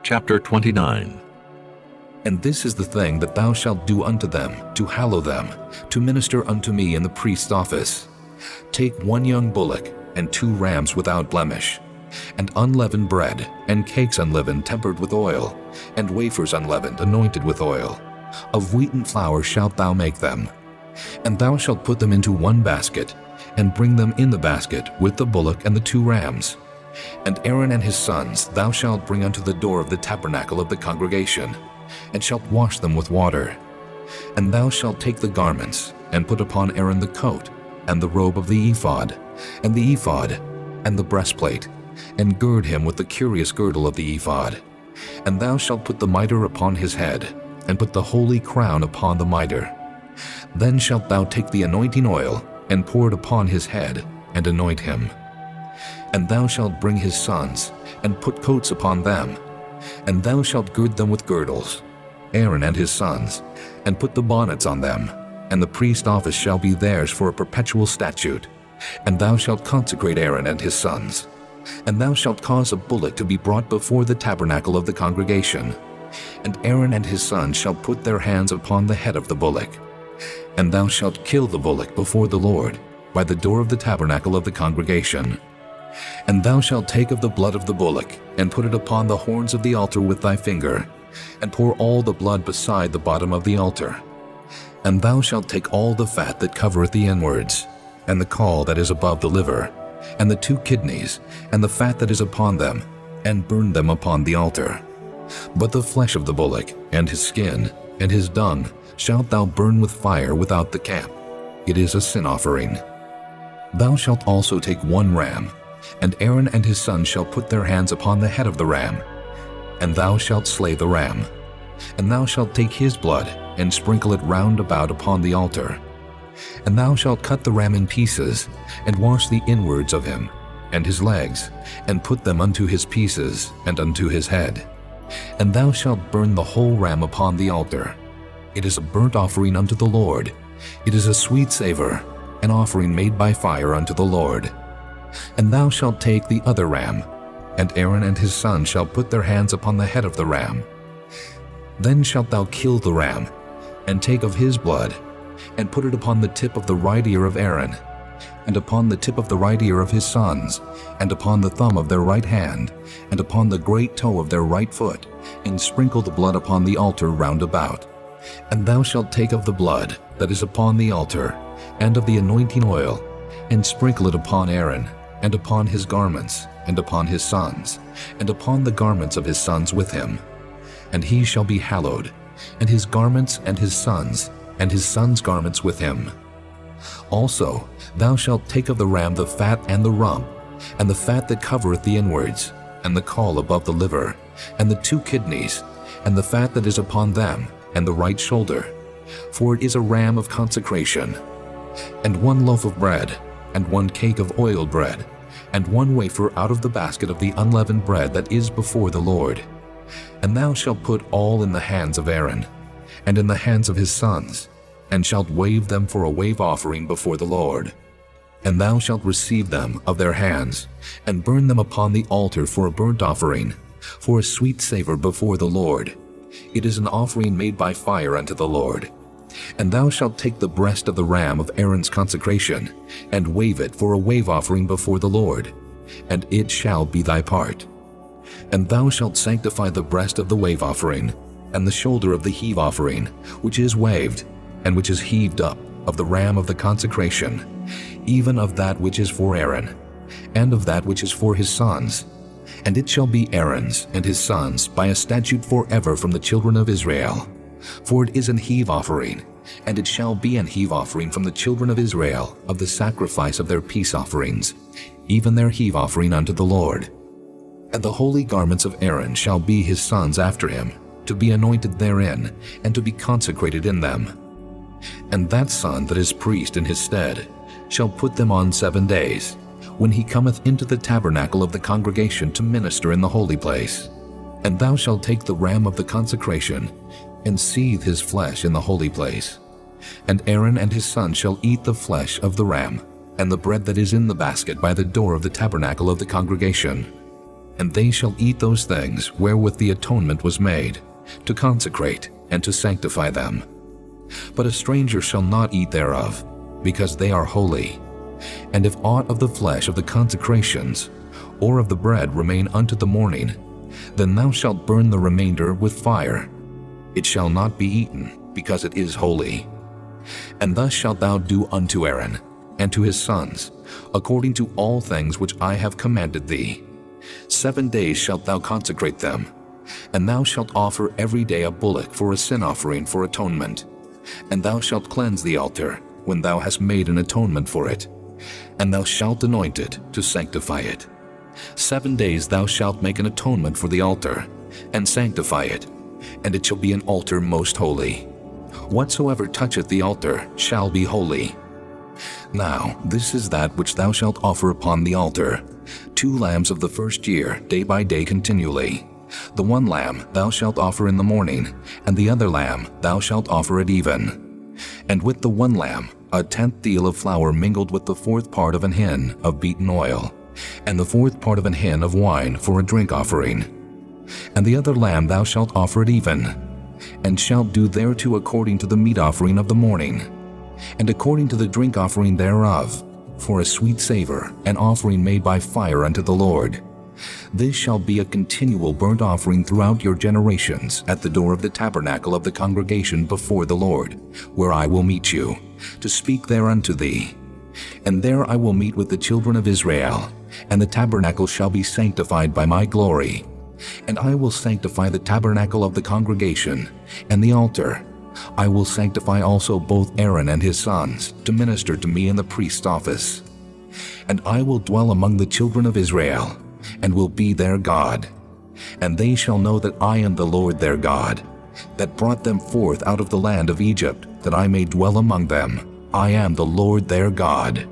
Chapter 29. And this is the thing that thou shalt do unto them, to hallow them, to minister unto me in the priest's office. Take 1 young bullock, and 2 rams without blemish, and unleavened bread, and cakes unleavened tempered with oil, and wafers unleavened anointed with oil. Of wheaten flour shalt thou make them. And thou shalt put them into 1 basket, and bring them in the basket with the bullock and the 2 rams. And Aaron and his sons thou shalt bring unto the door of the tabernacle of the congregation, and shalt wash them with water. And thou shalt take the garments, and put upon Aaron the coat, and the robe of the ephod, and the breastplate, and gird him with the curious girdle of the ephod. And thou shalt put the mitre upon his head, and put the holy crown upon the mitre. Then shalt thou take the anointing oil, and pour it upon his head, and anoint him. And thou shalt bring his sons, and put coats upon them, and thou shalt gird them with girdles, Aaron and his sons, and put the bonnets on them, and the priest's office shall be theirs for a perpetual statute. And thou shalt consecrate Aaron and his sons. And thou shalt cause a bullock to be brought before the tabernacle of the congregation. And Aaron and his sons shall put their hands upon the head of the bullock. And thou shalt kill the bullock before the Lord, by the door of the tabernacle of the congregation. And thou shalt take of the blood of the bullock, and put it upon the horns of the altar with thy finger, and pour all the blood beside the bottom of the altar. And thou shalt take all the fat that covereth the inwards, and the caul that is above the liver, and the 2 kidneys, and the fat that is upon them, and burn them upon the altar. But the flesh of the bullock, and his skin, and his dung, shalt thou burn with fire without the camp. It is a sin offering. Thou shalt also take 1 ram, and Aaron and his sons shall put their hands upon the head of the ram. And thou shalt slay the ram. And thou shalt take his blood, and sprinkle it round about upon the altar. And thou shalt cut the ram in pieces, and wash the inwards of him, and his legs, and put them unto his pieces, and unto his head. And thou shalt burn the whole ram upon the altar. It is a burnt offering unto the Lord. It is a sweet savor, an offering made by fire unto the Lord. And thou shalt take the other ram, and Aaron and his sons shall put their hands upon the head of the ram. Then shalt thou kill the ram, and take of his blood, and put it upon the tip of the right ear of Aaron, and upon the tip of the right ear of his sons, and upon the thumb of their right hand, and upon the great toe of their right foot, and sprinkle the blood upon the altar round about. And thou shalt take of the blood that is upon the altar, and of the anointing oil, and sprinkle it upon Aaron, and upon his garments, and upon his sons, and upon the garments of his sons with him. And he shall be hallowed, and his garments and his sons' garments with him. Also thou shalt take of the ram the fat and the rump, and the fat that covereth the inwards, and the caul above the liver, and the 2 kidneys, and the fat that is upon them, and the right shoulder, for it is a ram of consecration. And 1 loaf of bread, and 1 cake of oiled bread, and 1 wafer out of the basket of the unleavened bread that is before the Lord. And thou shalt put all in the hands of Aaron, and in the hands of his sons, and shalt wave them for a wave offering before the Lord. And thou shalt receive them of their hands, and burn them upon the altar for a burnt offering, for a sweet savor before the Lord. It is an offering made by fire unto the Lord. And thou shalt take the breast of the ram of Aaron's consecration, and wave it for a wave offering before the Lord, and it shall be thy part. And thou shalt sanctify the breast of the wave offering, and the shoulder of the heave offering, which is waved, and which is heaved up, of the ram of the consecration, even of that which is for Aaron, and of that which is for his sons. And it shall be Aaron's and his sons by a statute forever from the children of Israel. For it is an heave offering, and it shall be an heave offering from the children of Israel of the sacrifice of their peace offerings, even their heave offering unto the Lord. And the holy garments of Aaron shall be his sons after him, to be anointed therein, and to be consecrated in them. And that son that is priest in his stead shall put them on 7 days, when he cometh into the tabernacle of the congregation to minister in the holy place. And thou shalt take the ram of the consecration, and seethe his flesh in the holy place. And Aaron and his sons shall eat the flesh of the ram, and the bread that is in the basket by the door of the tabernacle of the congregation. and they shall eat those things wherewith the atonement was made, to consecrate and to sanctify them. But a stranger shall not eat thereof, because they are holy. And if aught of the flesh of the consecrations, or of the bread remain unto the morning, then thou shalt burn the remainder with fire. It shall not be eaten, because it is holy. And thus shalt thou do unto Aaron, and to his sons, according to all things which I have commanded thee. 7 days shalt thou consecrate them, and thou shalt offer every day a bullock for a sin offering for atonement. And thou shalt cleanse the altar, when thou hast made an atonement for it, and thou shalt anoint it to sanctify it. 7 days thou shalt make an atonement for the altar, and sanctify it, and it shall be an altar most holy. Whatsoever toucheth the altar shall be holy. Now this is that which thou shalt offer upon the altar: 2 lambs of the first year, day by day continually. The one lamb thou shalt offer in the morning, and the other lamb thou shalt offer at even. And with the one lamb 1/10 deal of flour mingled with the 4th part of an hin of beaten oil, and the 4th part of an hin of wine for a drink offering. And the other lamb thou shalt offer at even, and shalt do thereto according to the meat offering of the morning, and according to the drink offering thereof, for a sweet savor, an offering made by fire unto the Lord. This shall be a continual burnt offering throughout your generations at the door of the tabernacle of the congregation before the Lord, where I will meet you, to speak there unto thee. And there I will meet with the children of Israel, and the tabernacle shall be sanctified by my glory. And I will sanctify the tabernacle of the congregation, and the altar. I will sanctify also both Aaron and his sons, to minister to me in the priest's office. And I will dwell among the children of Israel, and will be their God. And they shall know that I am the Lord their God, that brought them forth out of the land of Egypt, that I may dwell among them. I am the Lord their God.